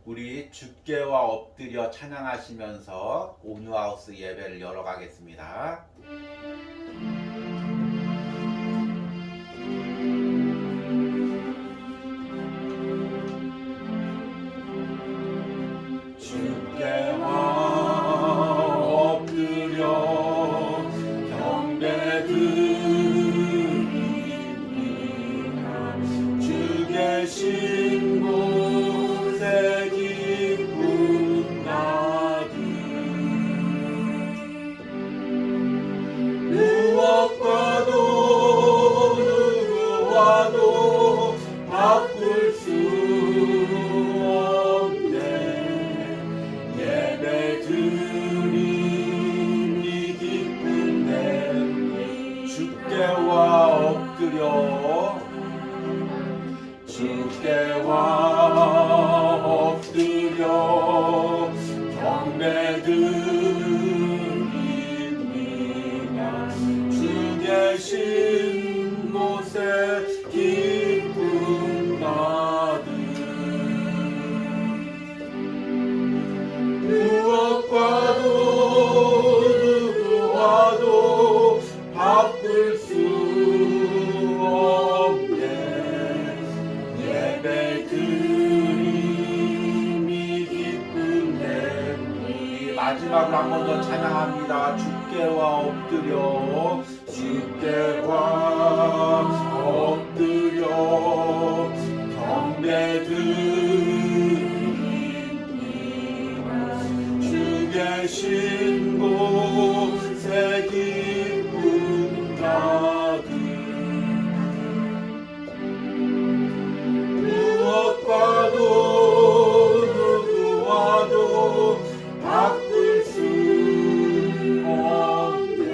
우리 주께와 엎드려 찬양하시면서 온유하우스 예배를 열어가겠습니다. 마지막으로 한 번 더 찬양합니다. 주께와 엎드려 경배드립니다. 주 계신 곳에 기쁜 나들 무엇과도 누구와도 바꿀 수 없네.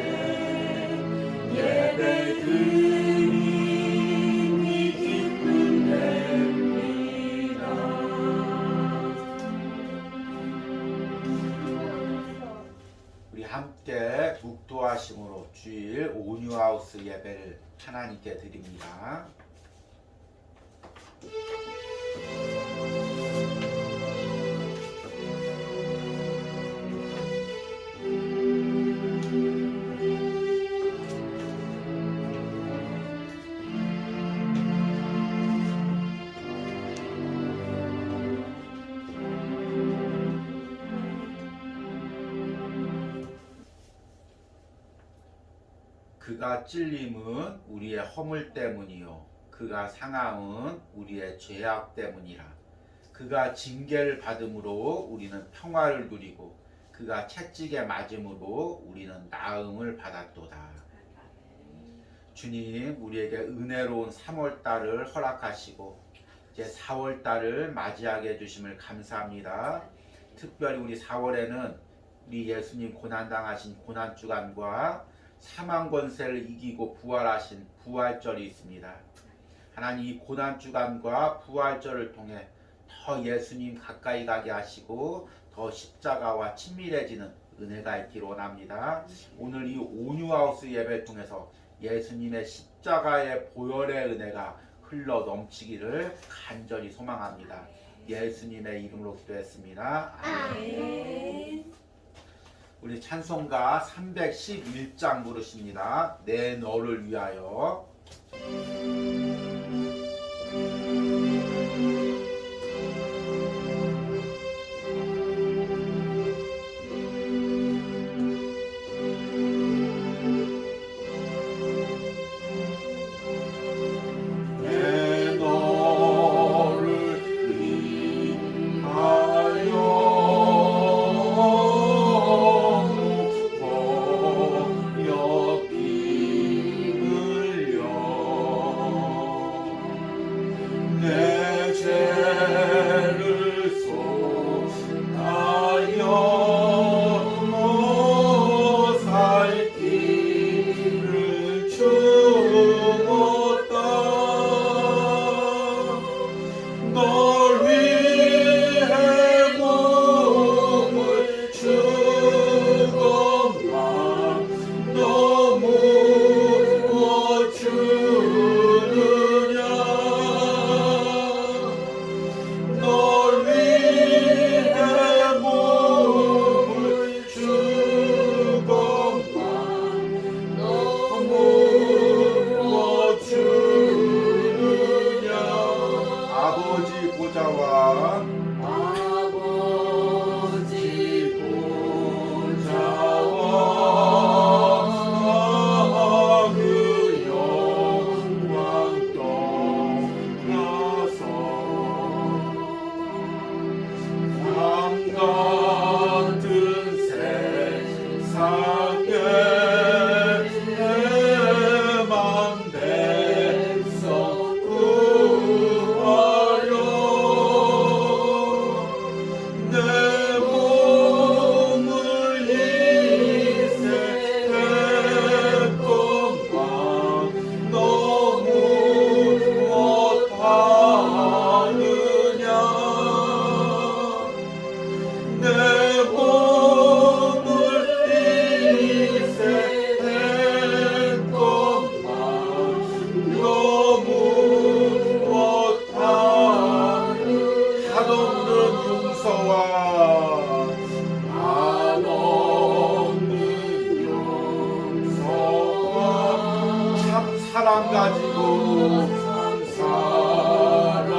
예배드림이 기쁜 냅니다. 우리 함께 묵도하심으로 주일 온유하우스 예배를 하나님께 드립니다. 그가 찔림은 우리의 허물 때문이요 그가 상함은 우리의 죄악 때문이라. 그가 징계를 받음으로 우리는 평화를 누리고 그가 채찍에 맞음으로 우리는 나음을 받았도다. 주님, 우리에게 은혜로운 3월달을 허락하시고 이제 4월달을 맞이하게 해주심을 감사합니다. 특별히 우리 4월에는 우리 예수님 고난당하신 고난주간과 사망 권세를 이기고 부활하신 부활절이 있습니다. 하나님, 이 고난주간과 부활절을 통해 더 예수님 가까이 가게 하시고 더 십자가와 친밀해지는 은혜가 있기를 원합니다. 오늘 이 온유하우스 예배를 통해서 예수님의 십자가의 보혈의 은혜가 흘러 넘치기를 간절히 소망합니다. 예수님의 이름으로 기도했습니다. 아멘. 우리 찬송가 311장 부르십니다. 내 너를 위하여. 보좌와 아버지 보좌와 그 영광 떠나서 같은 세상에 내만 백성 구하려 내 몸을 희생했건만 너무 못하느냐 내 몸을 희생했건만 너무 못하느냐 한없는 용서와 한없는 용서와 참 사랑 가지고 사랑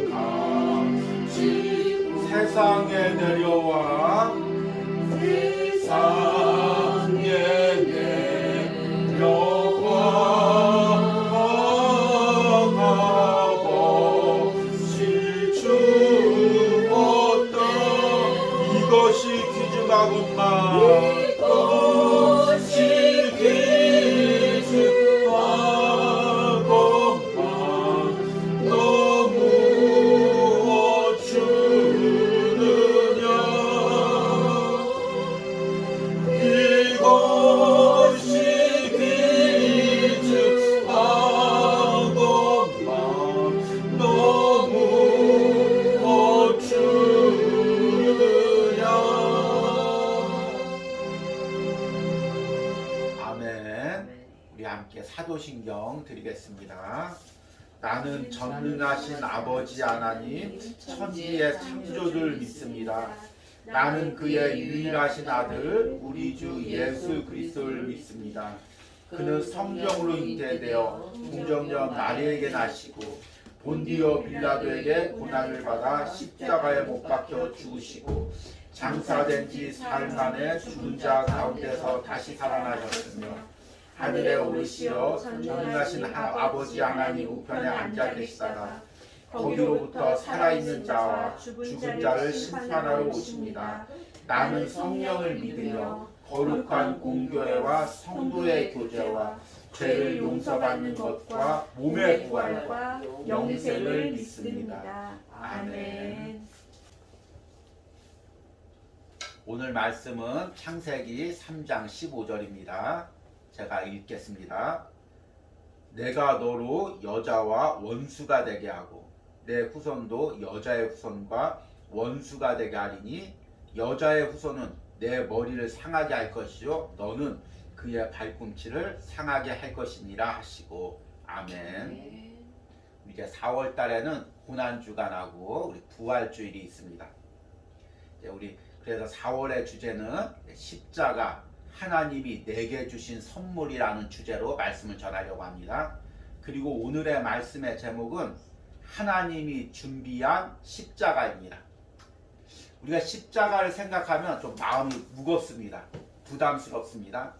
가지고 세상에 내려와 세상에 내려와 아버지 주었다 이것이 귀중하건만 이것이 귀중하건만 너무 주느냐 이것이 귀중하건만 너무 주느냐 아멘. 우리 함께 사도신경 드리겠습니다. 나는 전능하신 아버지 하나님 천지의 창조를 믿습니다. 나는 그의 유일하신 아들 우리 주 예수 그리스도를 믿습니다. 그는 성령으로 잉태되어 동정녀 마리에게 나시고 본디오 빌라도에게 고난을 받아 십자가에 못 박혀 죽으시고 장사된 지 사흘 만에 죽은 자 가운데서 다시 살아나셨으며 하늘에 오르시어 전능하신 아버지 하나님 우편에 앉아 계시다가 거기로부터 살아있는 자와 죽은 자를 심판하러 오십니다. 나는 성령을 믿으며 거룩한 공교회와 성도의 교제와 죄를 용서받는 것과 몸의 부활과 영생을 믿습니다. 아멘. 오늘 말씀은 창세기 3장 15절입니다. 제가 읽겠습니다. 내가 너로 여자와 원수가 되게 하고 내 후손도 여자의 후손과 원수가 되게 하리니 여자의 후손은 내 머리를 상하게 할 것이요 너는 그의 발꿈치를 상하게 할 것이니라 하시고 아멘. 이제 4월 달에는 고난주간하고 우리 부활주일이 있습니다. 우리 그래서 4월의 주제는 십자가 하나님이 내게 주신 선물이라는 주제로 말씀을 전하려고 합니다. 그리고 오늘의 말씀의 제목은 하나님이 준비한 십자가입니다. 우리가 십자가를 생각하면 좀 마음이 무겁습니다. 부담스럽습니다.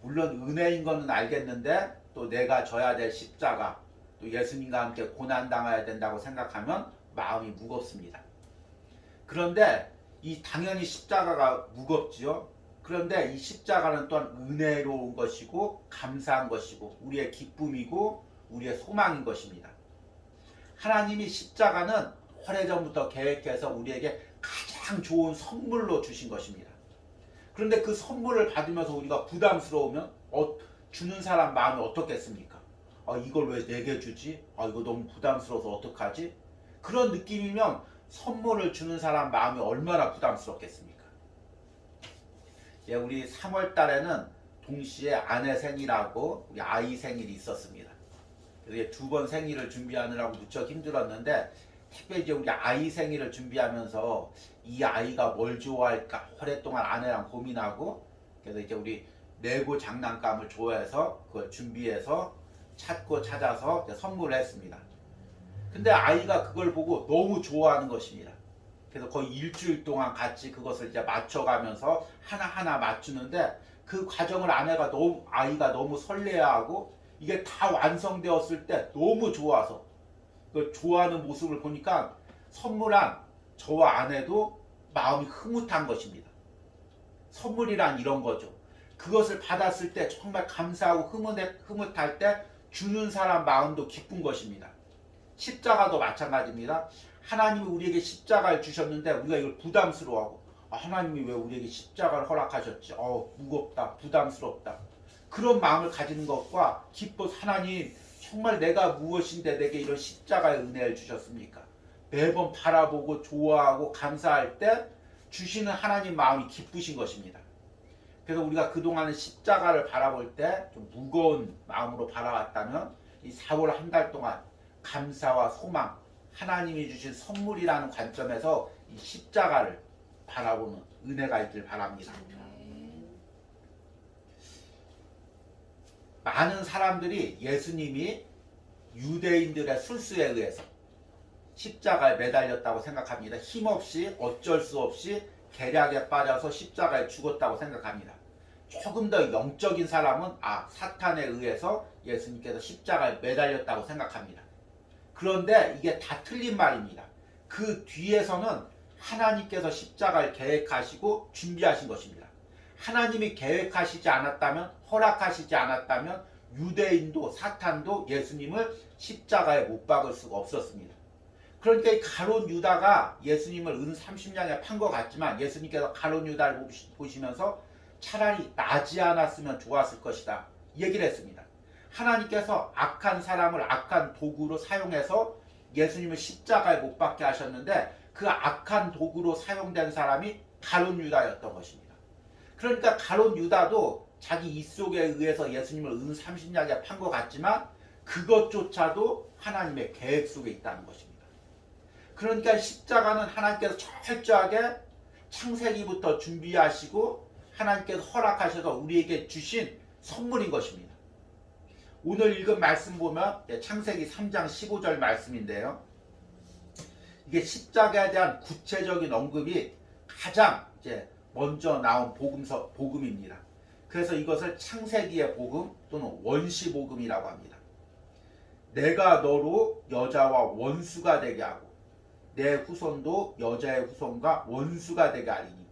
물론 은혜인 것은 알겠는데 또 내가 져야 될 십자가 또 예수님과 함께 고난당해야 된다고 생각하면 마음이 무겁습니다. 그런데 당연히 십자가가 무겁지요. 그런데 이 십자가는 또한 은혜로운 것이고 감사한 것이고 우리의 기쁨이고 우리의 소망인 것입니다. 하나님이 십자가는 오래전부터 계획해서 우리에게 가장 좋은 선물로 주신 것입니다. 그런데 그 선물을 받으면서 우리가 부담스러우면 주는 사람 마음이 어떻겠습니까? 이걸 왜 내게 주지? 이거 너무 부담스러워서 어떡하지? 그런 느낌이면 선물을 주는 사람 마음이 얼마나 부담스럽겠습니까? 우리 3월 달에는 동시에 아내 생일하고 우리 아이 생일이 있었습니다. 그래서 2번 생일을 준비하느라고 무척 힘들었는데 특별히 이제 우리 아이 생일을 준비하면서 이 아이가 뭘 좋아할까 오랫동안 아내랑 고민하고 그래서 이제 우리 레고 장난감을 좋아해서 그걸 준비해서 찾고 찾아서 선물을 했습니다. 근데 아이가 그걸 보고 너무 좋아하는 것입니다. 그래서 거의 일주일 동안 같이 그것을 이제 맞춰가면서 하나하나 맞추는데 그 과정을 아이가 너무 설레하고 이게 다 완성되었을 때 너무 좋아서 그 좋아하는 모습을 보니까 선물한 저와 아내도 마음이 흐뭇한 것입니다. 선물이란 이런 거죠. 그것을 받았을 때 정말 감사하고 흐뭇할 때 주는 사람 마음도 기쁜 것입니다. 십자가도 마찬가지입니다. 하나님이 우리에게 십자가를 주셨는데 우리가 이걸 부담스러워하고 하나님이 왜 우리에게 십자가를 허락하셨지? 무겁다, 부담스럽다. 그런 마음을 가지는 것과 기뻐서 하나님 정말 내가 무엇인데 내게 이런 십자가의 은혜를 주셨습니까? 매번 바라보고 좋아하고 감사할 때 주시는 하나님 마음이 기쁘신 것입니다. 그래서 우리가 그동안은 십자가를 바라볼 때 좀 무거운 마음으로 바라왔다면 이 4월 한 달 동안 감사와 소망, 하나님이 주신 선물이라는 관점에서 이 십자가를 바라보는 은혜가 있길 바랍니다. 많은 사람들이 예수님이 유대인들의 술수에 의해서 십자가에 매달렸다고 생각합니다. 힘없이 어쩔 수 없이 계략에 빠져서 십자가에 죽었다고 생각합니다. 조금 더 영적인 사람은 사탄에 의해서 예수님께서 십자가에 매달렸다고 생각합니다. 그런데 이게 다 틀린 말입니다. 그 뒤에서는 하나님께서 십자가를 계획하시고 준비하신 것입니다. 하나님이 계획하시지 않았다면, 허락하시지 않았다면 유대인도 사탄도 예수님을 십자가에 못 박을 수가 없었습니다. 그러니까 이 가룟 유다가 예수님을 은 30냥에 판 것 같지만 예수님께서 가룟 유다를 보시면서 차라리 나지 않았으면 좋았을 것이다 얘기를 했습니다. 하나님께서 악한 사람을 악한 도구로 사용해서 예수님을 십자가에 못 박게 하셨는데 그 악한 도구로 사용된 사람이 가룟 유다였던 것입니다. 그러니까 가룟 유다도 자기 입속에 의해서 예수님을 은 30냥에 판 것 같지만 그것조차도 하나님의 계획 속에 있다는 것입니다. 그러니까 십자가는 하나님께서 철저하게 창세기부터 준비하시고 하나님께서 허락하셔서 우리에게 주신 선물인 것입니다. 오늘 읽은 말씀 보면 창세기 3장 15절 말씀인데요. 이게 십자가에 대한 구체적인 언급이 가장 먼저 나온 복음입니다. 그래서 이것을 창세기의 복음 또는 원시 복음이라고 합니다. 내가 너로 여자와 원수가 되게 하고 내 후손도 여자의 후손과 원수가 되게 하리니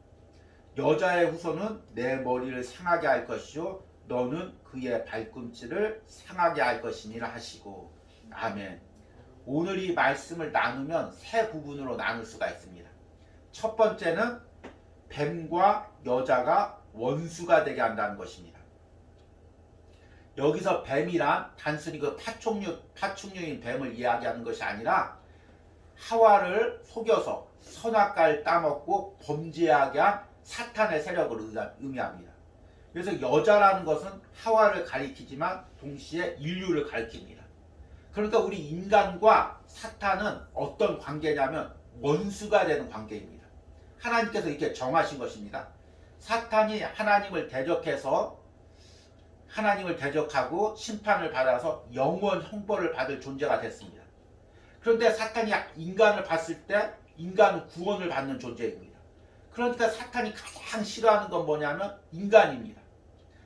여자의 후손은 내 머리를 상하게 할 것이요 너는 그의 발꿈치를 상하게 할 것이니라 하시고. 아멘. 오늘 이 말씀을 나누면 세 부분으로 나눌 수가 있습니다. 첫 번째는 뱀과 여자가 원수가 되게 한다는 것입니다. 여기서 뱀이란 단순히 그 파충류인 뱀을 이야기하는 것이 아니라 하와를 속여서 선악과를 따먹고 범죄하게 한 사탄의 세력을 의미합니다. 그래서 여자라는 것은 하와를 가리키지만 동시에 인류를 가리킵니다. 그러니까 우리 인간과 사탄은 어떤 관계냐면 원수가 되는 관계입니다. 하나님께서 이렇게 정하신 것입니다. 사탄이 하나님을 대적하고 심판을 받아서 영원 형벌을 받을 존재가 됐습니다. 그런데 사탄이 인간을 봤을 때 인간은 구원을 받는 존재입니다. 그러니까 사탄이 가장 싫어하는 건 뭐냐면 인간입니다.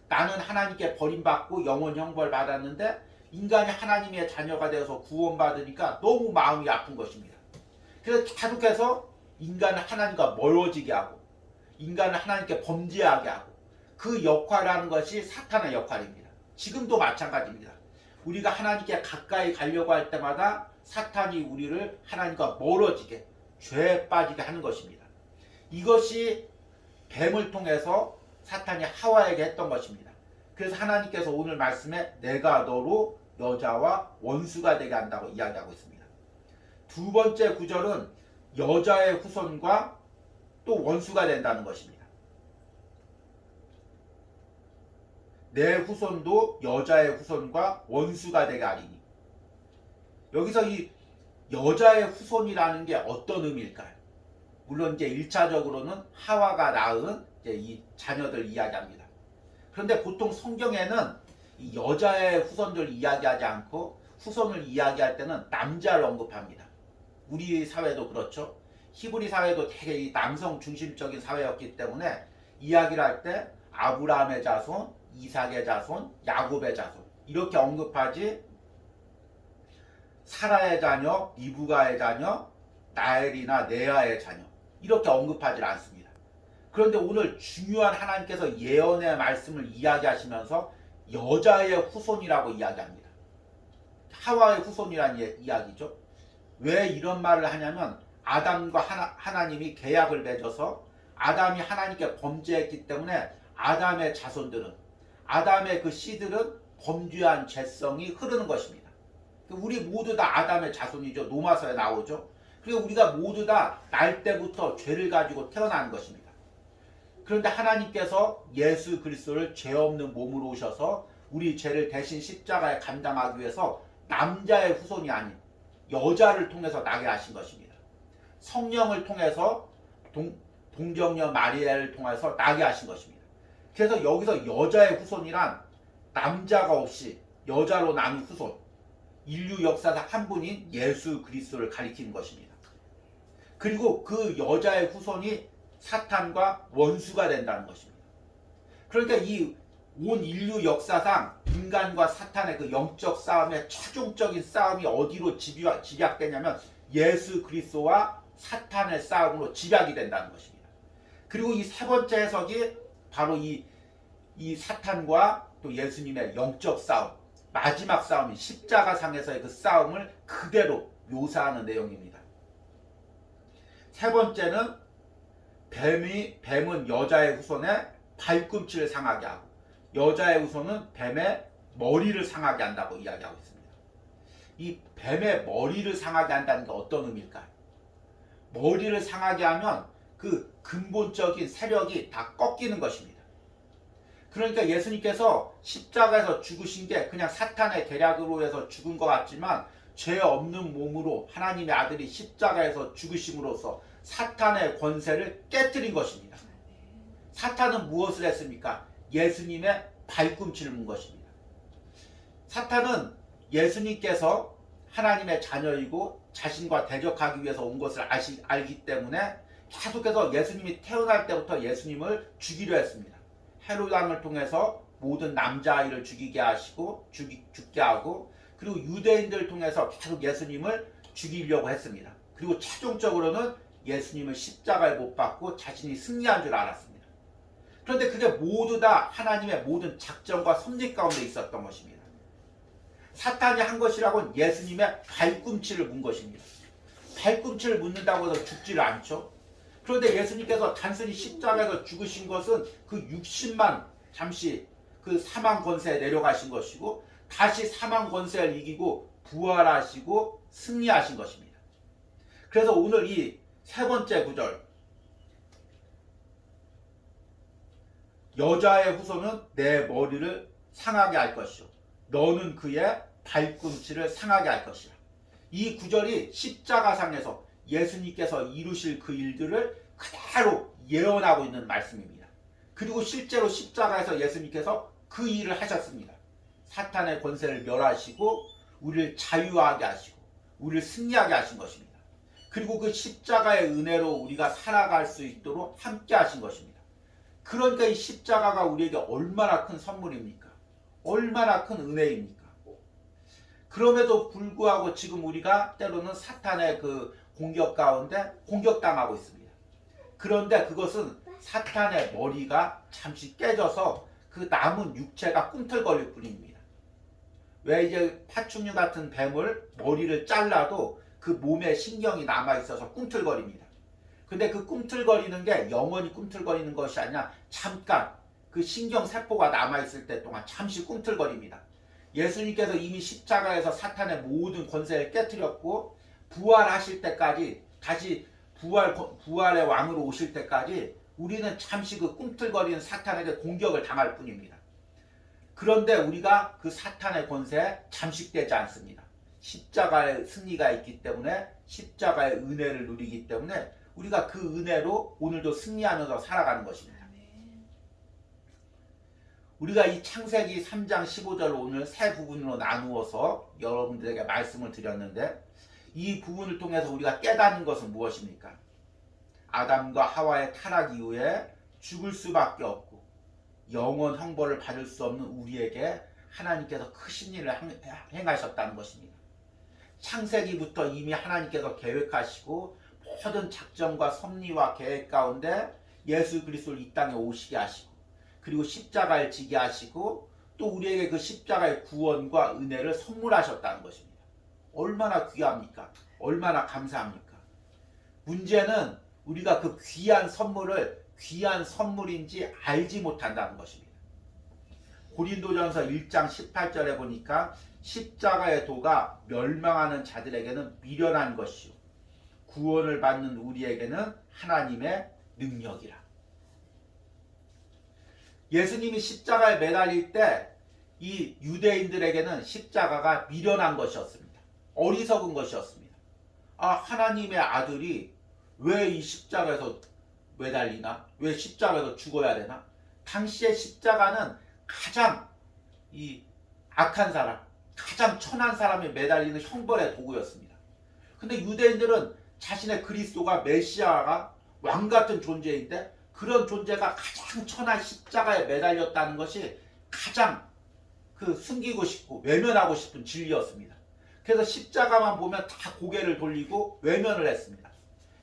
나는 하나님께 버림받고 영원 형벌 받았는데 인간이 하나님의 자녀가 되어서 구원받으니까 너무 마음이 아픈 것입니다. 그래서 계속해서 인간을 하나님과 멀어지게 하고 인간을 하나님께 범죄하게 하고 그 역할을 하는 것이 사탄의 역할입니다. 지금도 마찬가지입니다. 우리가 하나님께 가까이 가려고 할 때마다 사탄이 우리를 하나님과 멀어지게 죄에 빠지게 하는 것입니다. 이것이 뱀을 통해서 사탄이 하와에게 했던 것입니다. 그래서 하나님께서 오늘 말씀에 내가 너로 여자와 원수가 되게 한다고 이야기하고 있습니다. 두 번째 구절은 여자의 후손과 또 원수가 된다는 것입니다. 내 후손도 여자의 후손과 원수가 되게 하리니. 여기서 이 여자의 후손이라는 게 어떤 의미일까요? 물론 이제 1차적으로는 하와가 낳은 이 자녀들 이야기합니다. 그런데 보통 성경에는 이 여자의 후손들 이야기하지 않고 후손을 이야기할 때는 남자를 언급합니다. 우리 사회도 그렇죠. 히브리 사회도 되게 이 남성 중심적인 사회였기 때문에 이야기를 할 때 아브라함의 자손, 이삭의 자손, 야곱의 자손 이렇게 언급하지 사라의 자녀, 리브가의 자녀, 나엘이나 레아의 자녀 이렇게 언급하지 않습니다. 그런데 오늘 중요한 하나님께서 예언의 말씀을 이야기하시면서 여자의 후손이라고 이야기합니다. 하와의 후손이라는 이야기죠. 왜 이런 말을 하냐면 아담과 하나님이 계약을 맺어서 아담이 하나님께 범죄했기 때문에 아담의 자손들은 아담의 그 씨들은 범죄한 죄성이 흐르는 것입니다. 우리 모두 다 아담의 자손이죠. 로마서에 나오죠. 그리고 우리가 모두 다 날 때부터 죄를 가지고 태어난 것입니다. 그런데 하나님께서 예수 그리스도를 죄 없는 몸으로 오셔서 우리 죄를 대신 십자가에 감당하기 위해서 남자의 후손이 아닌 여자를 통해서 나게 하신 것입니다. 성령을 통해서 동정녀 마리아를 통해서 나게 하신 것입니다. 그래서 여기서 여자의 후손이란 남자가 없이 여자로 난 후손, 인류 역사상 한 분인 예수 그리스도를 가리키는 것입니다. 그리고 그 여자의 후손이 사탄과 원수가 된다는 것입니다. 그러니까 이 온 인류 역사상 인간과 사탄의 그 영적 싸움의 최종적인 싸움이 어디로 집약되냐면 예수 그리스도와 사탄의 싸움으로 집약이 된다는 것입니다. 그리고 이 세 번째 해석이 바로 이 사탄과 또 예수님의 영적 싸움, 마지막 싸움인 십자가상에서의 그 싸움을 그대로 묘사하는 내용입니다. 세 번째는 뱀은 여자의 후손의 발꿈치를 상하게 하고 여자의 후손은 뱀의 머리를 상하게 한다고 이야기하고 있습니다. 이 뱀의 머리를 상하게 한다는 게 어떤 의미일까요? 머리를 상하게 하면 그 근본적인 세력이 다 꺾이는 것입니다. 그러니까 예수님께서 십자가에서 죽으신 게 그냥 사탄의 계략으로 해서 죽은 것 같지만 죄 없는 몸으로 하나님의 아들이 십자가에서 죽으심으로써 사탄의 권세를 깨뜨린 것입니다. 사탄은 무엇을 했습니까? 예수님의 발꿈치를 문 것입니다. 사탄은 예수님께서 하나님의 자녀이고 자신과 대적하기 위해서 온 것을 알기 때문에 계속해서 예수님이 태어날 때부터 예수님을 죽이려 했습니다. 헤롯 왕을 통해서 모든 남자아이를 죽이게 하시고 죽게 하고 그리고 유대인들을 통해서 계속 예수님을 죽이려고 했습니다. 그리고 최종적으로는 예수님을 십자가에 못 박고 자신이 승리한 줄 알았습니다. 그런데 그게 모두 다 하나님의 모든 작전과 섭리 가운데 있었던 것입니다. 사탄이 한 것이라고는 예수님의 발꿈치를 문 것입니다. 발꿈치를 묻는다고 해서 죽지를 않죠. 그런데 예수님께서 단순히 십자가에서 죽으신 것은 그 육신만 잠시 그 사망 권세에 내려가신 것이고 다시 사망 권세를 이기고 부활하시고 승리하신 것입니다. 그래서 오늘 이 세 번째 구절 여자의 후손은 내 머리를 상하게 할 것이요 너는 그의 발꿈치를 상하게 할 것이라. 이 구절이 십자가상에서 예수님께서 이루실 그 일들을 그대로 예언하고 있는 말씀입니다. 그리고 실제로 십자가에서 예수님께서 그 일을 하셨습니다. 사탄의 권세를 멸하시고 우리를 자유하게 하시고 우리를 승리하게 하신 것입니다. 그리고 그 십자가의 은혜로 우리가 살아갈 수 있도록 함께 하신 것입니다. 그러니까 이 십자가가 우리에게 얼마나 큰 선물입니까? 얼마나 큰 은혜입니까? 그럼에도 불구하고 지금 우리가 때로는 사탄의 그 공격 가운데 공격당하고 있습니다. 그런데 그것은 사탄의 머리가 잠시 깨져서 그 남은 육체가 꿈틀거릴 뿐입니다. 왜 이제 파충류 같은 뱀을 머리를 잘라도 그 몸에 신경이 남아있어서 꿈틀거립니다. 근데 그 꿈틀거리는 게 영원히 꿈틀거리는 것이 아니라 잠깐 그 신경세포가 남아있을 때 동안 잠시 꿈틀거립니다. 예수님께서 이미 십자가에서 사탄의 모든 권세를 깨뜨렸고 부활하실 때까지 다시 부활의 왕으로 오실 때까지 우리는 잠시 그 꿈틀거리는 사탄에게 공격을 당할 뿐입니다. 그런데 우리가 그 사탄의 권세에 잠식되지 않습니다. 십자가의 승리가 있기 때문에 십자가의 은혜를 누리기 때문에 우리가 그 은혜로 오늘도 승리하면서 살아가는 것입니다. 우리가 이 창세기 3장 15절 오늘 세 부분으로 나누어서 여러분들에게 말씀을 드렸는데 이 부분을 통해서 우리가 깨닫는 것은 무엇입니까? 아담과 하와의 타락 이후에 죽을 수밖에 없고 영원 형벌을 받을 수 없는 우리에게 하나님께서 크신 일을 행하셨다는 것입니다. 창세기부터 이미 하나님께서 계획하시고 모든 작전과 섭리와 계획 가운데 예수 그리스도를 이 땅에 오시게 하시고 그리고 십자가를 지게 하시고 또 우리에게 그 십자가의 구원과 은혜를 선물하셨다는 것입니다. 얼마나 귀합니까? 얼마나 감사합니까? 문제는 우리가 그 귀한 선물을 귀한 선물인지 알지 못한다는 것입니다. 고린도전서 1장 18절에 보니까 십자가의 도가 멸망하는 자들에게는 미련한 것이요 구원을 받는 우리에게는 하나님의 능력이라. 예수님이 십자가에 매달릴 때 이 유대인들에게는 십자가가 미련한 것이었습니다. 어리석은 것이었습니다. 하나님의 아들이 왜 이 십자가에서 매달리나? 왜 십자가에서 죽어야 되나? 당시의 십자가는 가장 이 악한 사람, 가장 천한 사람이 매달리는 형벌의 도구였습니다. 근데 유대인들은 자신의 그리스도가 메시아가 왕 같은 존재인데 그런 존재가 가장 천한 십자가에 매달렸다는 것이 가장 숨기고 싶고 외면하고 싶은 진리였습니다. 그래서 십자가만 보면 다 고개를 돌리고 외면을 했습니다.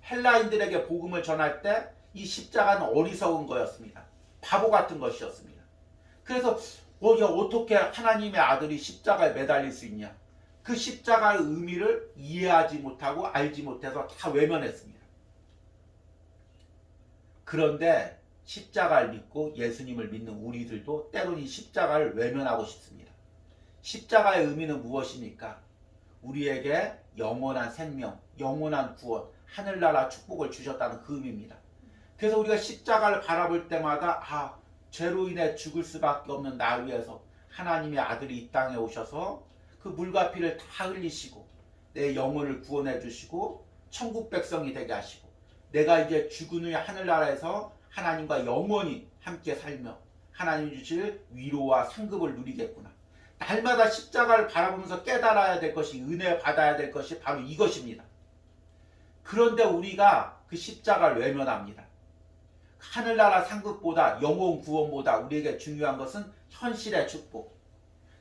헬라인들에게 복음을 전할 때 이 십자가는 어리석은 거였습니다. 바보 같은 것이었습니다. 그래서 어떻게 하나님의 아들이 십자가에 매달릴 수 있냐? 그 십자가의 의미를 이해하지 못하고 알지 못해서 다 외면했습니다. 그런데 십자가를 믿고 예수님을 믿는 우리들도 때로는 이 십자가를 외면하고 싶습니다. 십자가의 의미는 무엇입니까? 우리에게 영원한 생명, 영원한 구원, 하늘나라 축복을 주셨다는 그 의미입니다. 그래서 우리가 십자가를 바라볼 때마다 죄로 인해 죽을 수밖에 없는 나를 위해서 하나님의 아들이 이 땅에 오셔서 그 물과 피를 다 흘리시고 내 영혼을 구원해 주시고 천국 백성이 되게 하시고 내가 이제 죽은 후에 하늘나라에서 하나님과 영원히 함께 살며 하나님 주실 위로와 상급을 누리겠구나. 날마다 십자가를 바라보면서 깨달아야 될 것이 은혜 받아야 될 것이 바로 이것입니다. 그런데 우리가 그 십자가를 외면합니다. 하늘나라 상급보다 영혼 구원보다 우리에게 중요한 것은 현실의 축복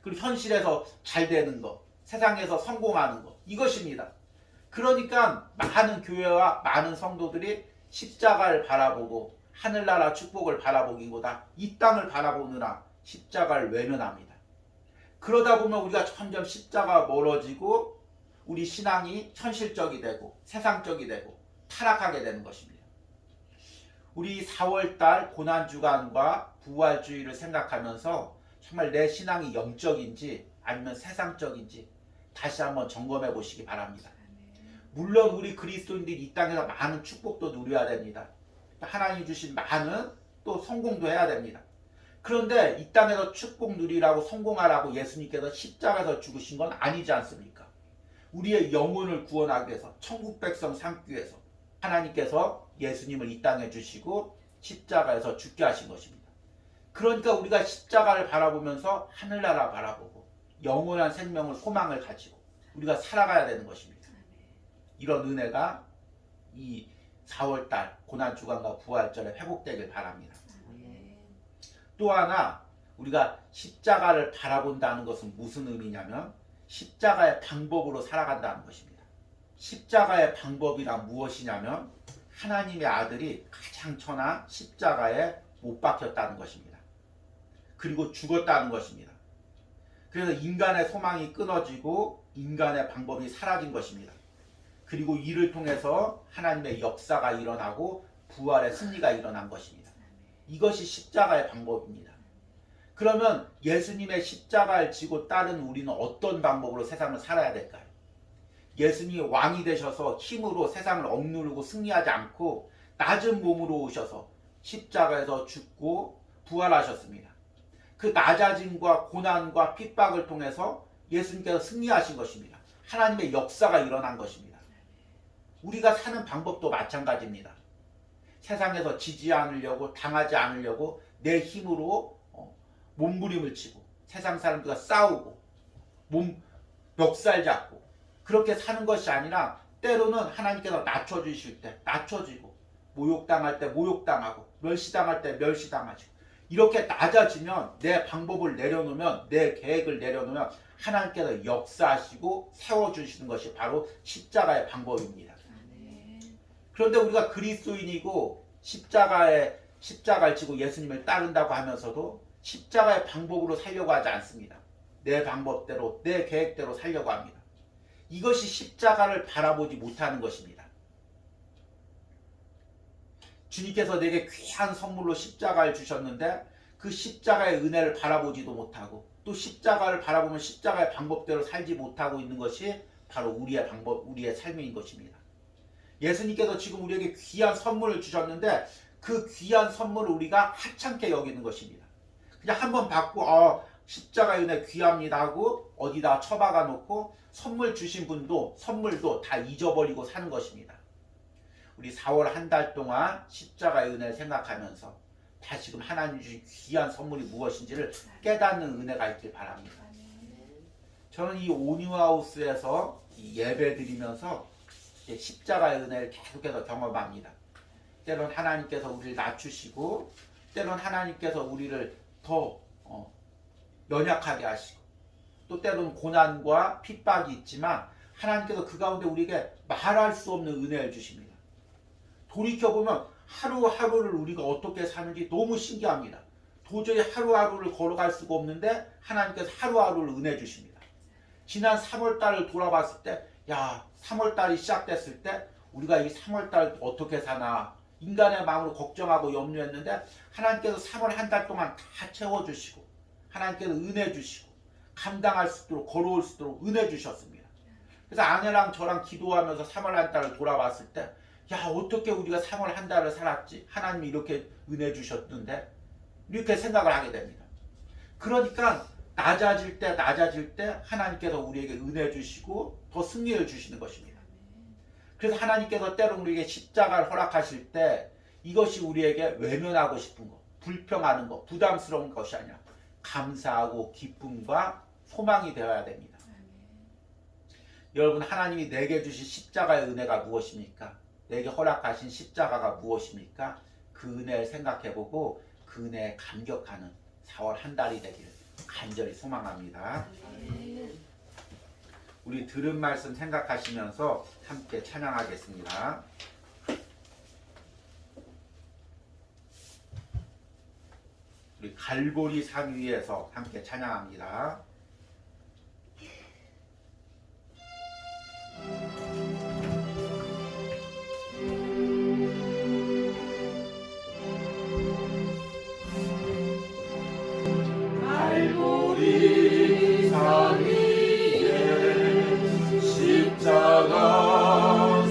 그리고 현실에서 잘 되는 것 세상에서 성공하는 것 이것입니다. 그러니까 많은 교회와 많은 성도들이 십자가를 바라보고 하늘나라 축복을 바라보기보다 이 땅을 바라보느라 십자가를 외면합니다. 그러다 보면 우리가 점점 십자가가 멀어지고 우리 신앙이 현실적이 되고 세상적이 되고 타락하게 되는 것입니다. 우리 4월달 고난주간과 부활주의를 생각하면서 정말 내 신앙이 영적인지 아니면 세상적인지 다시 한번 점검해 보시기 바랍니다. 물론 우리 그리스도인들이 이 땅에서 많은 축복도 누려야 됩니다. 하나님 주신 많은 또 성공도 해야 됩니다. 그런데 이 땅에서 축복 누리라고 성공하라고 예수님께서 십자가에서 죽으신 건 아니지 않습니까? 우리의 영혼을 구원하기 위해서 천국 백성 삼기 위해서 하나님께서 예수님을 이 땅에 주시고 십자가에서 죽게 하신 것입니다. 그러니까 우리가 십자가를 바라보면서 하늘나라 바라보고 영원한 생명을 소망을 가지고 우리가 살아가야 되는 것입니다. 이런 은혜가 이 4월달 고난주간과 부활절에 회복되길 바랍니다. 또 하나 우리가 십자가를 바라본다는 것은 무슨 의미냐면 십자가의 방법으로 살아간다는 것입니다. 십자가의 방법이란 무엇이냐면 하나님의 아들이 가장 천한 십자가에 못 박혔다는 것입니다. 그리고 죽었다는 것입니다. 그래서 인간의 소망이 끊어지고 인간의 방법이 사라진 것입니다. 그리고 이를 통해서 하나님의 역사가 일어나고 부활의 승리가 일어난 것입니다. 이것이 십자가의 방법입니다. 그러면 예수님의 십자가를 지고 따른 우리는 어떤 방법으로 세상을 살아야 될까요? 예수님이 왕이 되셔서 힘으로 세상을 억누르고 승리하지 않고 낮은 몸으로 오셔서 십자가에서 죽고 부활하셨습니다. 그 낮아짐과 고난과 핍박을 통해서 예수님께서 승리하신 것입니다. 하나님의 역사가 일어난 것입니다. 우리가 사는 방법도 마찬가지입니다. 세상에서 지지 않으려고 당하지 않으려고 내 힘으로 몸부림을 치고 세상 사람들과 싸우고 멱살 잡고 그렇게 사는 것이 아니라 때로는 하나님께서 낮춰주실 때 낮춰지고 모욕당할 때 모욕당하고 멸시당할 때 멸시당하시고 이렇게 낮아지면 내 방법을 내려놓으면 내 계획을 내려놓으면 하나님께서 역사하시고 세워주시는 것이 바로 십자가의 방법입니다. 그런데 우리가 그리스도인이고 십자가를 지고 예수님을 따른다고 하면서도 십자가의 방법으로 살려고 하지 않습니다. 내 방법대로 내 계획대로 살려고 합니다. 이것이 십자가를 바라보지 못하는 것입니다. 주님께서 내게 귀한 선물로 십자가를 주셨는데 그 십자가의 은혜를 바라보지도 못하고 또 십자가를 바라보면 십자가의 방법대로 살지 못하고 있는 것이 바로 우리의 방법, 우리의 삶인 것입니다. 예수님께서 지금 우리에게 귀한 선물을 주셨는데 그 귀한 선물을 우리가 하찮게 여기는 것입니다. 그냥 한번 받고 십자가의 은혜 귀합니다 하고 어디다 처박아 놓고 선물 주신 분도 선물도 다 잊어버리고 사는 것입니다. 우리 4월 한 달 동안 십자가의 은혜를 생각하면서 다시금 하나님 주신 귀한 선물이 무엇인지를 깨닫는 은혜가 있길 바랍니다. 저는 이 온유하우스에서 예배 드리면서 십자가의 은혜를 계속해서 경험합니다. 때론 하나님께서 우리를 낮추시고 때론 하나님께서 우리를 더 연약하게 하시고 또 때론 고난과 핍박이 있지만 하나님께서 그 가운데 우리에게 말할 수 없는 은혜를 주십니다. 돌이켜보면 하루하루를 우리가 어떻게 사는지 너무 신기합니다. 도저히 하루하루를 걸어갈 수가 없는데 하나님께서 하루하루를 은혜 주십니다. 지난 3월달을 돌아봤을 때 3월달이 시작됐을 때 우리가 이 3월달 어떻게 사나 인간의 마음으로 걱정하고 염려했는데 하나님께서 3월 한 달 동안 다 채워주시고 하나님께서 은혜 주시고 감당할 수 있도록 걸어올 수 있도록 은혜 주셨습니다. 그래서 아내랑 저랑 기도하면서 3월 한 달을 돌아봤을 때 어떻게 우리가 3월 한 달을 살았지? 하나님이 이렇게 은혜 주셨는데 이렇게 생각을 하게 됩니다. 그러니까 낮아질 때 하나님께서 우리에게 은혜 주시고 더 승리를 주시는 것입니다. 그래서 하나님께서 때로 우리에게 십자가를 허락하실 때 이것이 우리에게 외면하고 싶은 것, 불평하는 것, 부담스러운 것이 아니라 감사하고 기쁨과 소망이 되어야 됩니다. 여러분, 하나님이 내게 주신 십자가의 은혜가 무엇입니까? 내게 허락하신 십자가가 무엇입니까? 그 은혜를 생각해보고 그 은혜에 감격하는 4월 한 달이 되기를 간절히 소망합니다. 우리 들은 말씀 생각하시면서 함께 찬양하겠습니다. 우리 갈보리 산 위에서 함께 찬양합니다. 갈보리 산 위에 십자가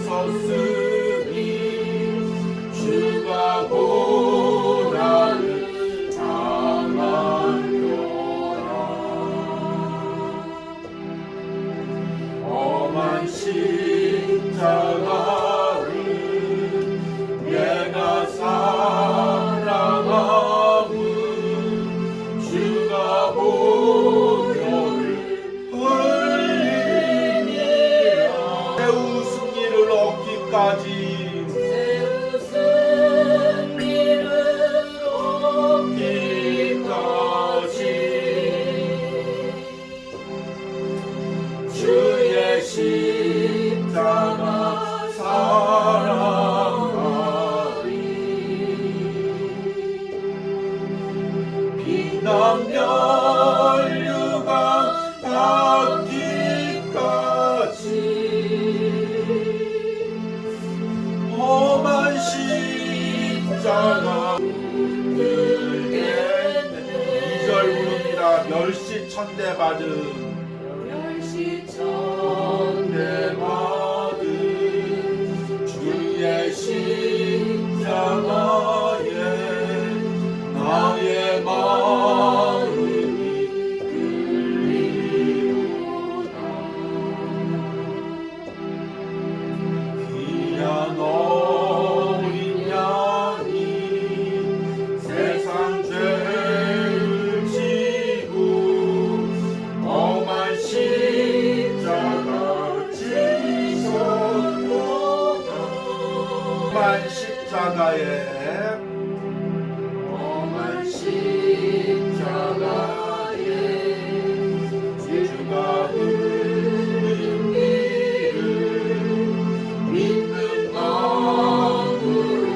섰으니 주가 고난을 당하였도다. 험한 십자가를 내가 사랑하고 주가 보혈을 흘리니라. 배우 승리를 얻기까지 주의 십자가 사랑하리. 피난 멸류관 닿기까지 험한 십자가 들겠네. 2절 부릅니다. 멸시천대 받은 멸시천대 받은 주의 십자가에 나의 마음이 끌리도다. 귀한 어린 양이 세상 죄를 십자가에 험한 십자가에 주가 흘린 피를 믿는 마음으로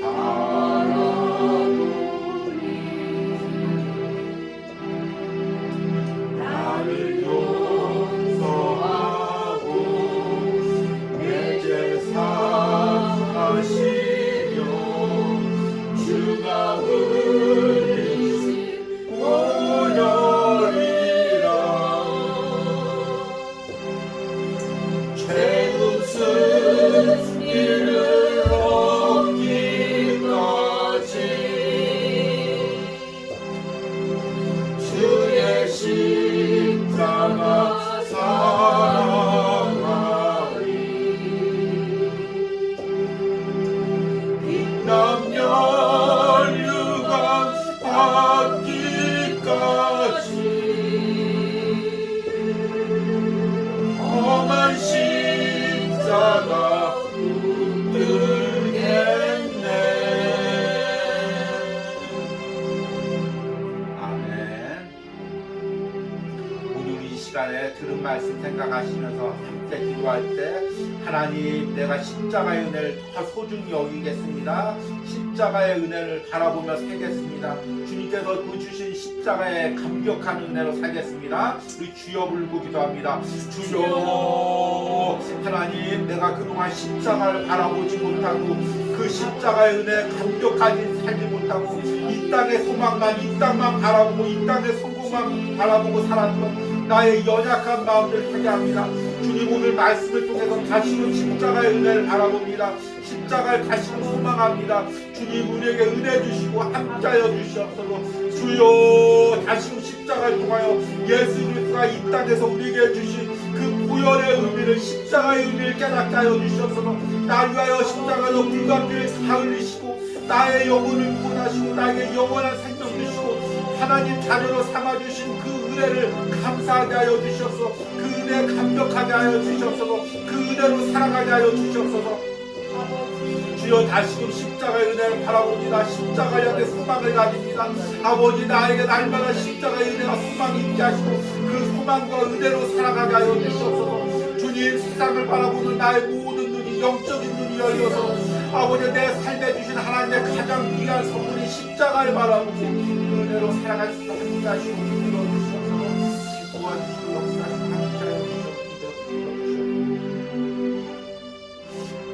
바라보니 나를 용서하고 내 죄 사하시며 주가 흘리신 보혈이라 죄 없은 이를 얻기까지 주의 십자가 사랑하리 남녀유관 받기까지 험한 십자가 붙들겠네. 아멘. 오늘 이 시간에 들은 말씀 생각하시면서 함께 기도할 때 하나님, 내가 십자가의 은혜를 더 소중히 여기겠습니다. 십자가의 은혜를 바라보며 살겠습니다. 주님께서 그 주신 십자가의 감격한 은혜로 살겠습니다. 우리 주여 부르고 기도합니다. 주여, 하나님, 내가 그동안 십자가를 바라보지 못하고 그 십자가의 은혜 감격하지 살지 못하고 이 땅의 소망만, 이 땅만 바라보고 이 땅의 성공만 바라보고 살았던 나의 연약한 마음을 회개합니다. 주님, 오늘 말씀을 통해서 다시금 십자가의 은혜를 바라봅니다. 십자가를 다시금 소망합니다. 주님, 우리에게 은혜 주시고 함께하여 주시옵소서. 주여, 다시금 십자가를 통하여 예수 그리스도가 이 땅에서 우리에게 주신 그 구원의 의미를, 십자가의 의미를 깨닫게 하여 주시옵소서. 날 위하여 십자가에서 물과 피를 다 흘리시고 나의 영혼을 구원하시고 나에게 영원한 생명 주시고 하나님 자녀로 삼아주신 그 은혜를 감사하게 하여 주시옵소서. 그 은혜 감격하게 하여 주시옵소서. 그 은혜로 살아가게 하여 주시옵소서. 주여, 다시금 십자가의 은혜를 바라봅니다. 십자가 향해 소망을 가집니다. 아버지, 나에게 날마다 십자가의 은혜와 소망이 있게 하시고 그 소망과 은혜로 살아가게 하여 주시옵소서. 주님, 세상을 바라보는 나의 모든 눈이, 영적인 눈이 열려서 아버지, 내 삶에 주신 하나님의 가장 귀한 선물이 십자가를 바라보고 그 은혜로 살아갈 수 있도록 함께 하시고 이끌어 주시옵소서. 도와주시고 역사하시고 함께 하여 주시옵소서.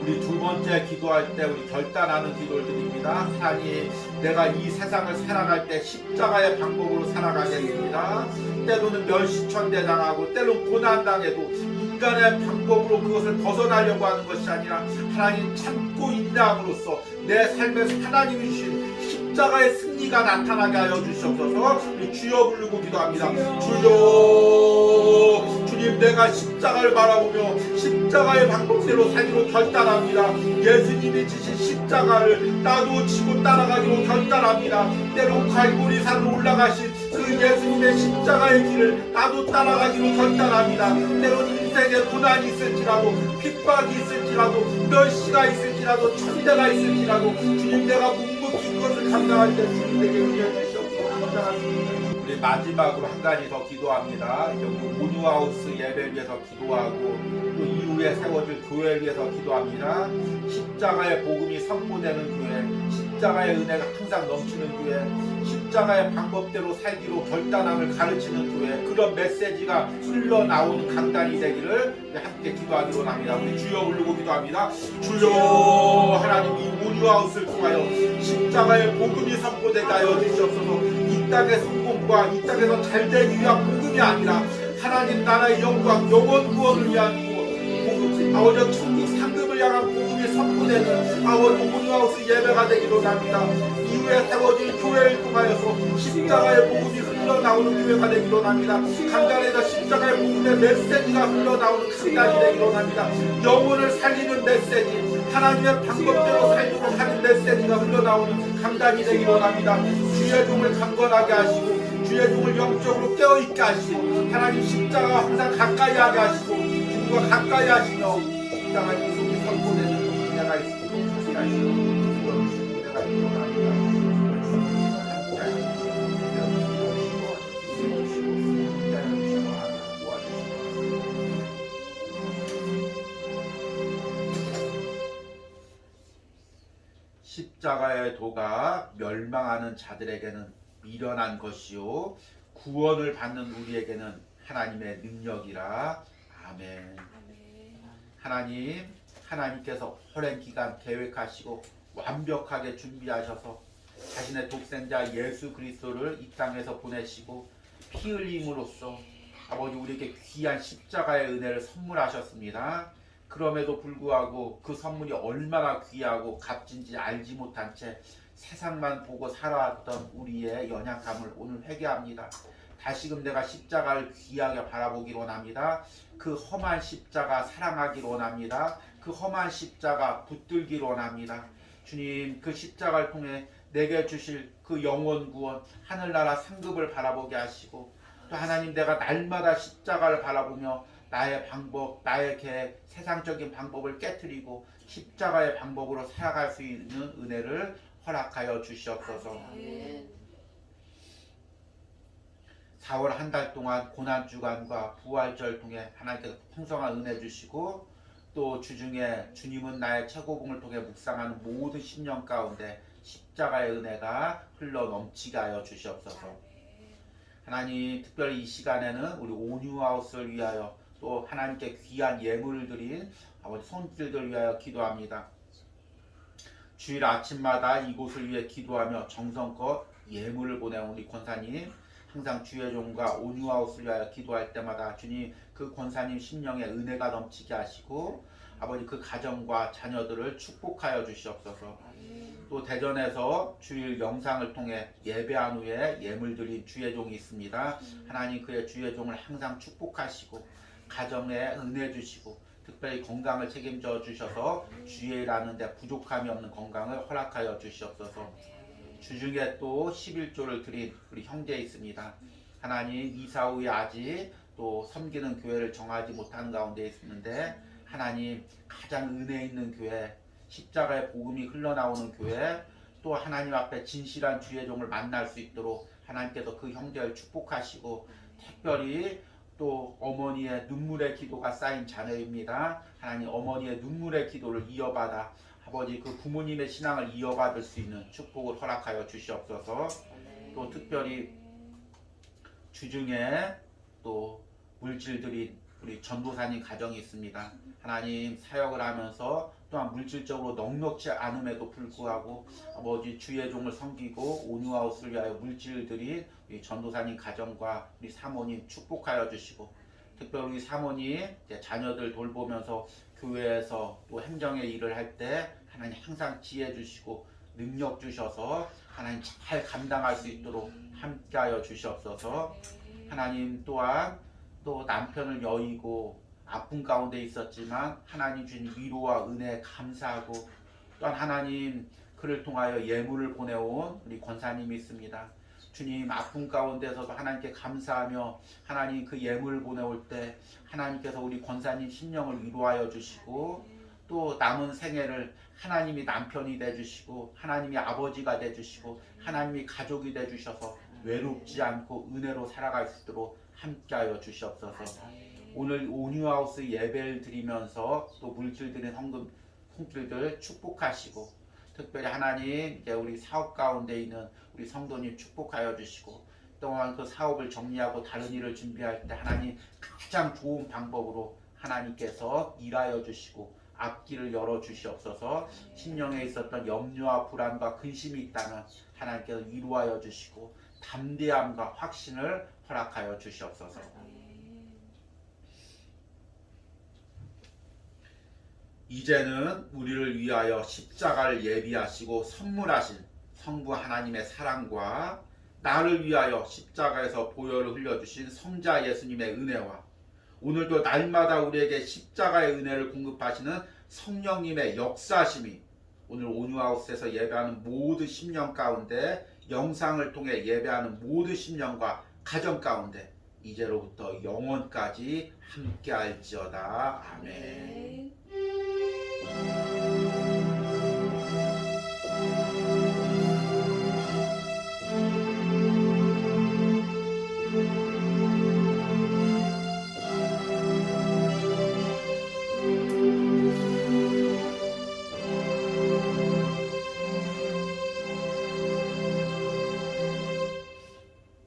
우리 두 번째 기도할 때 우리 결단하는 기도를 드립니다. 하나님, 내가 이 세상을 살아갈 때 십자가의 방법으로 살아가겠습니다. 때로는 멸시천대 당하고 때로는 고난당해도 인간의 방법으로 그것을 벗어나려고 하는 것이 아니라 하나님 참고 인내함으로써 내 삶에서 하나님이 주신 십자가의 승리가 나타나게 하여 주시옵소서. 우리 주여 부르고 기도합니다. 주여, 주님, 내가 십자가를 바라보며 십자가의 방법대로 살기로 결단합니다. 예수님이 지신 십자가를 나도 지고 따라가기로 결단합니다. 때로 갈보리산으로 올라가신 그 예수님의 십자가의 길을 나도 따라가기로 결단합니다. 때로 인생에 고난이 있을지라도 핍박이 있을지라도 멸시가 있을지라도 천대가 있을지라도 주님, 내가 묵묵히 그것을 감당할 때 주님 내게 은혜 주시옵소서. 감당하십니다. 우리 마지막으로 한 가지 더 기도합니다. 우리 모뉴하우스 예배를 위해서 기도하고 또 이후에 세워질 교회를 위해서 기도합니다. 십자가의 복음이 선포되는 교회, 십자가의 은혜가 항상 넘치는 교회, 십자가의 방법대로 살기로 결단함을 가르치는 교회, 그런 메시지가 흘러나오는 강단이 되기를 함께 기도하기로 합니다. 우리 주여 부르고 기도합니다. 주여, 하나님, 이 모뉴하우스를 통하여 십자가의 복음이 선포되게 하여 주시옵소서. 이 땅의 성공과 이 땅에서 잘되기 위한 복음이 아니라 하나님 나라의 영광, 영원 구원을 위한 복음, 아버지 천국 상급을 향한 복음이 선포되는 아버지 모뉴하우스 예배가 되기로 합니다. 이후에 세워질 교회를 통하여서 십자가의 복음이 흘러나오는 교회가 되기로 합니다. 강단에서 십자가의 복음의 메시지가 흘러나오는 강단이 되기로 합니다. 영혼을 살리는 메시지, 하나님의 방법대로 살도록 하는 메시지가 흘러나오는 강단이 되기로 합니다. 주의 종을 강건하게 하시고 주의 종을 영적으로 깨어있게 하시고 하나님 십자가와 항상 가까이 하게 하시고 주님과 가까이 하시며 십자가의 복음이 선포되는 은혜가 있으시고 하시고 십자가의 도가 멸망하는 자들에게는 미련한 것이요 구원을 받는 우리에게는 하나님의 능력이라. 아멘. 하나님께서 오랜 기간 계획하시고 완벽하게 준비하셔서 자신의 독생자 예수 그리스도를 이 땅에서 보내시고 피 흘림으로써 아버지 우리에게 귀한 십자가의 은혜를 선물하셨습니다. 그럼에도 불구하고 그 선물이 얼마나 귀하고 값진지 알지 못한 채 세상만 보고 살아왔던 우리의 연약함을 오늘 회개합니다. 다시금 내가 십자가를 귀하게 바라보기를 원합니다. 그 험한 십자가 사랑하기를 원합니다. 그 험한 십자가 붙들기를 원합니다. 주님, 그 십자가를 통해 내게 주실 그 영원 구원, 하늘나라 상급을 바라보게 하시고, 또 하나님, 내가 날마다 십자가를 바라보며 나의 방법, 나의 계획, 세상적인 방법을 깨트리고 십자가의 방법으로 살아갈 수 있는 은혜를 허락하여 주시옵소서. 4월 한 달 동안 고난주간과 부활절 통해 하나님께서 풍성한 은혜 주시고, 또 주중에 주님은 나의 최고봉을 통해 묵상하는 모든 심령 가운데 십자가의 은혜가 흘러 넘치게 하여 주시옵소서. 하나님, 특별히 이 시간에는 우리 온유하우스를 위하여 또 하나님께 귀한 예물을 드린 아버지 손길들을 위하여 기도합니다. 주일 아침마다 이곳을 위해 기도하며 정성껏 예물을 보내온 우리 권사님, 항상 주의 종과 온유하우스를 위하여 기도할 때마다 주님, 그 권사님 심령에 은혜가 넘치게 하시고 아버지 그 가정과 자녀들을 축복하여 주시옵소서. 또 대전에서 주일 영상을 통해 예배한 후에 예물 드린 주의 종이 있습니다. 하나님, 그의 주의 종을 항상 축복하시고 가정에 은혜 주시고 특별히 건강을 책임져 주셔서 주의 일하는데 부족함이 없는 건강을 허락하여 주시옵소서. 주중에 또 11조를 드린 우리 형제 있습니다. 하나님, 이사 후에 아직 또 섬기는 교회를 정하지 못한 가운데 있는데 하나님, 가장 은혜 있는 교회, 십자가의 복음이 흘러나오는 교회, 또 하나님 앞에 진실한 주의 종을 만날 수 있도록 하나님께서 그 형제를 축복하시고, 특별히 또 어머니의 눈물의 기도가 쌓인 자녀입니다. 하나님, 어머니의 눈물의 기도를 이어받아 아버지 그 부모님의 신앙을 이어받을 수 있는 축복을 허락하여 주시옵소서. 또 특별히 주중에 또 물질들이 우리 전도사님 가정이 있습니다. 하나님, 사역을 하면서 또한 물질적으로 넉넉지 않음에도 불구하고 아버지 주의 종을 섬기고 온유하우스를 위하여 물질들이 우리 전도사님 가정과 우리 사모님 축복하여 주시고, 특별히 우리 사모님 자녀들 돌보면서 교회에서 또 행정의 일을 할 때 하나님 항상 지혜 주시고 능력 주셔서 하나님 잘 감당할 수 있도록 함께하여 주시옵소서. 하나님, 또한 또 남편을 여의고 아픔 가운데 있었지만 하나님 주신 위로와 은혜에 감사하고, 또한 하나님 그를 통하여 예물을 보내온 우리 권사님이 있습니다. 주님, 아픔 가운데서도 하나님께 감사하며 하나님 그 예물을 보내올 때 하나님께서 우리 권사님 심령을 위로하여 주시고, 또 남은 생애를 하나님이 남편이 되주시고 하나님이 아버지가 되주시고 하나님이 가족이 되주셔서 외롭지 않고 은혜로 살아갈 수 있도록 함께하여 주시옵소서. 오늘 온유하우스 예배를 드리면서 또 물질 드린 손길들 축복하시고, 특별히 하나님 이제 우리 사업 가운데 있는 우리 성도님 축복하여 주시고, 또한 그 사업을 정리하고 다른 일을 준비할 때 하나님 가장 좋은 방법으로 하나님께서 일하여 주시고 앞길을 열어 주시옵소서. 심령에 있었던 염려와 불안과 근심이 있다면 하나님께서 위로하여 주시고 담대함과 확신을 허락하여 주시옵소서. 이제는 우리를 위하여 십자가를 예비하시고 선물하신 성부 하나님의 사랑과 나를 위하여 십자가에서 보혈을 흘려주신 성자 예수님의 은혜와 오늘도 날마다 우리에게 십자가의 은혜를 공급하시는 성령님의 역사심이 오늘 온유하우스에서 예배하는 모든 심령 가운데, 영상을 통해 예배하는 모든 심령과 가정 가운데 이제로부터 영원까지 함께할지어다. 아멘.